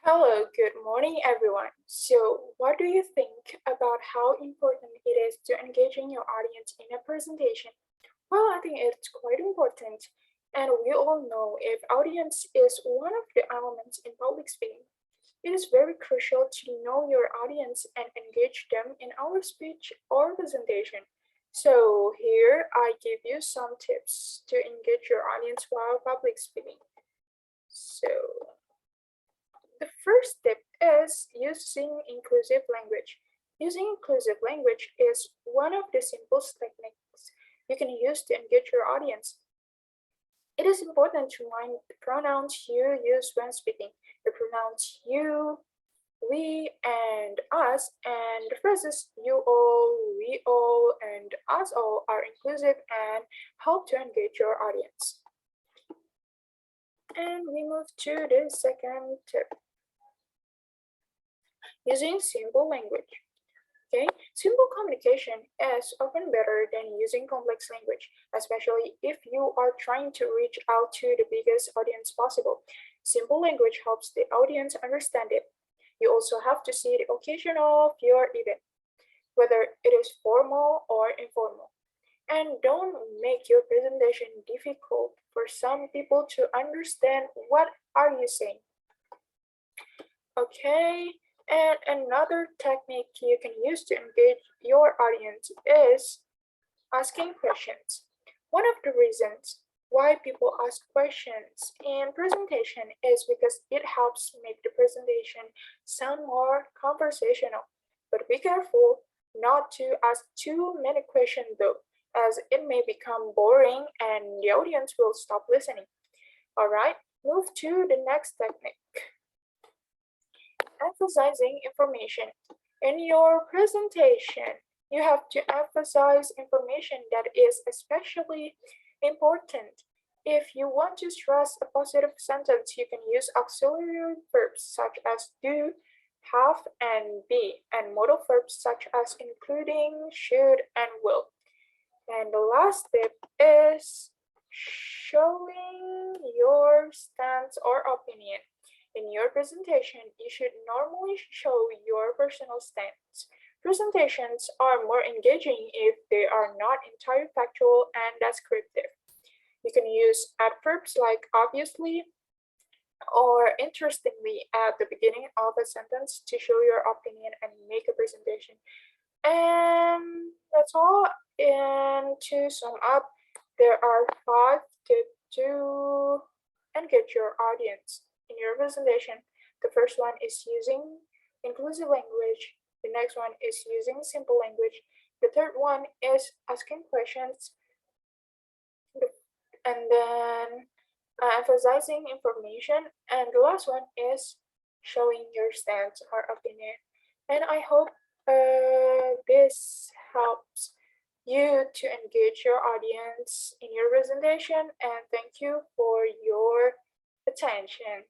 Hello, good morning, everyone. So, what do you think about how important it is to engaging your audience in a presentation? Well, I think it's quite important. And we all know if audience is one of the elements in public speaking, it is very crucial to know your audience and engage them in our speech or presentation. So, here I give you some tips to engage your audience while public speaking. So, the first tip is using inclusive language. Using inclusive language is one of the simplest techniques you can use to engage your audience. It is important to mind the pronouns you use when speaking. The pronouns you, we, and us, and the phrases you all, we all, and us all are inclusive and help to engage your audience. And we move to the second tip. Using simple language. Okay, simple communication is often better than using complex language, especially if you are trying to reach out to the biggest audience possible. Simple language helps the audience understand it. You also have to see the occasion of your event, whether it is formal or informal. And don't make your presentation difficult for some people to understand what are you saying. Okay, and another technique you can use to engage your audience is asking questions. One of the reasons why people ask questions in presentation is because it helps make the presentation sound more conversational. But be careful not to ask too many questions though, as it may become boring and the audience will stop listening. Alright, move to the next technique. Emphasizing information. In your presentation, you have to emphasize information that is especially important. If you want to stress a positive sentence, you can use auxiliary verbs such as do, have, and be, and modal verbs such as including, should, and will. And the last tip is showing your stance or opinion. In your presentation, you should normally show your personal stance. Presentations are more engaging if they are not entirely factual and descriptive. You can use adverbs like obviously or interestingly at the beginning of a sentence to show your opinion and make a presentation. And that's all. And to sum up, there are 5 tips to engage your audience in your presentation. The first one is using inclusive language. The next one is using simple language. The third one is asking questions. And then emphasizing information. And the last one is showing your stance or opinion. And I hope this helps you to engage your audience in your presentation. And thank you for your attention.